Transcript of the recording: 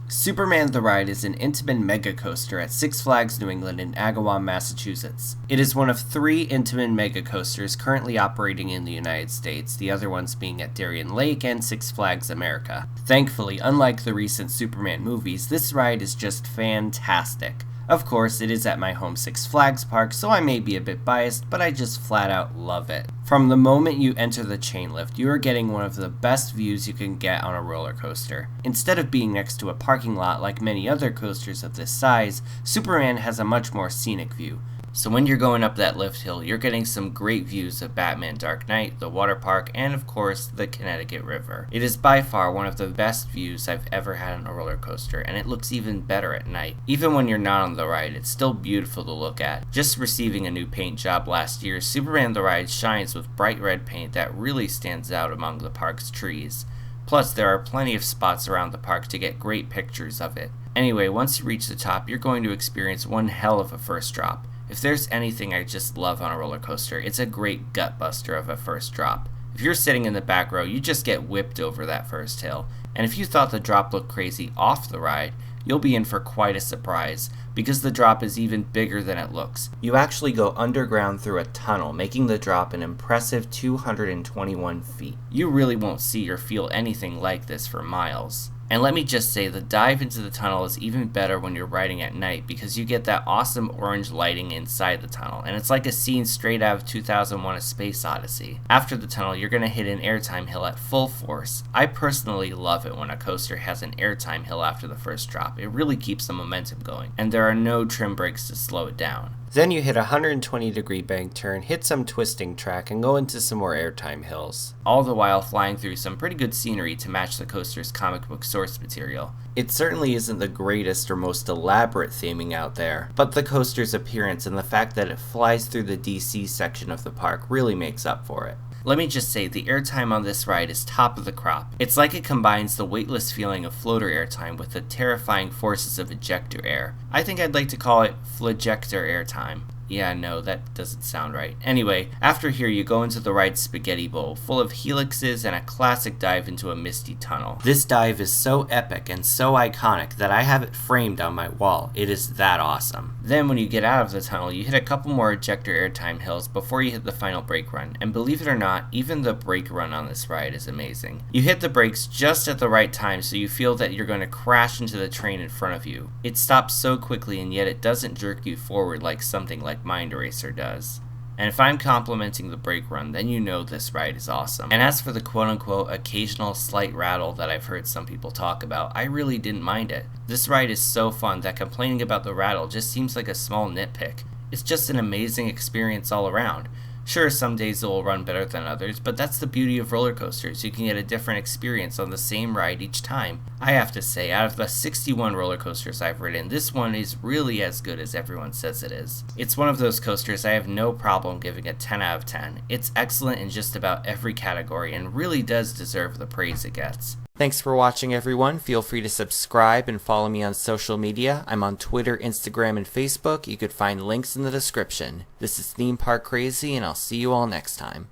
Superman the Ride is an Intamin Mega Coaster at Six Flags New England in Agawam, Massachusetts. It is one of 3 Intamin Mega Coasters currently operating in the United States, the other ones being at Darien Lake and Six Flags America. Thankfully, unlike the recent Superman movies, this ride is just fantastic. Of course, it is at my home Six Flags park, so I may be a bit biased, but I just flat out love it. From the moment you enter the chain lift, you are getting one of the best views you can get on a roller coaster. Instead of being next to a parking lot like many other coasters of this size, Superman has a much more scenic view. So when you're going up that lift hill, you're getting some great views of Batman Dark Knight, the water park, and of course, the Connecticut River. It is by far one of the best views I've ever had on a roller coaster, and it looks even better at night. Even when you're not on the ride, it's still beautiful to look at. Just receiving a new paint job last year, Superman the Ride shines with bright red paint that really stands out among the park's trees. Plus, there are plenty of spots around the park to get great pictures of it. Anyway, once you reach the top, you're going to experience one hell of a first drop. If there's anything I just love on a roller coaster, it's a great gut buster of a first drop. If you're sitting in the back row, you just get whipped over that first hill. And if you thought the drop looked crazy off the ride, you'll be in for quite a surprise, because the drop is even bigger than it looks. You actually go underground through a tunnel, making the drop an impressive 221 feet. You really won't see or feel anything like this for miles. And let me just say, the dive into the tunnel is even better when you're riding at night because you get that awesome orange lighting inside the tunnel, and it's like a scene straight out of 2001: A Space Odyssey. After the tunnel, you're going to hit an airtime hill at full force. I personally love it when a coaster has an airtime hill after the first drop. It really keeps the momentum going, and there are no trim brakes to slow it down. Then you hit a 120-degree bank turn, hit some twisting track, and go into some more airtime hills, all the while flying through some pretty good scenery to match the coaster's comic book source material. It certainly isn't the greatest or most elaborate theming out there, but the coaster's appearance and the fact that it flies through the DC section of the park really makes up for it. Let me just say, the airtime on this ride is top of the crop. It's like it combines the weightless feeling of floater airtime with the terrifying forces of ejector air. I think I'd like to call it flagector airtime. Yeah, no, that doesn't sound right. Anyway, after here you go into the ride's spaghetti bowl, full of helixes and a classic dive into a misty tunnel. This dive is so epic and so iconic that I have it framed on my wall. It is that awesome. Then when you get out of the tunnel, you hit a couple more ejector airtime hills before you hit the final brake run. And believe it or not, even the brake run on this ride is amazing. You hit the brakes just at the right time so you feel that you're going to crash into the train in front of you. It stops so quickly and yet it doesn't jerk you forward like something like Mind Eraser does. And if I'm complimenting the brake run, then you know this ride is awesome. And as for the quote-unquote occasional slight rattle that I've heard some people talk about, I really didn't mind it. This ride is so fun that complaining about the rattle just seems like a small nitpick. It's just an amazing experience all around. Sure, some days it will run better than others, but that's the beauty of roller coasters. You can get a different experience on the same ride each time. I have to say, out of the 61 roller coasters I've ridden, this one is really as good as everyone says it is. It's one of those coasters I have no problem giving a 10 out of 10. It's excellent in just about every category and really does deserve the praise it gets. Thanks for watching, everyone. Feel free to subscribe and follow me on social media. I'm on Twitter, Instagram, and Facebook. You could find links in the description. This is Theme Park Crazy, and I'll see you all next time.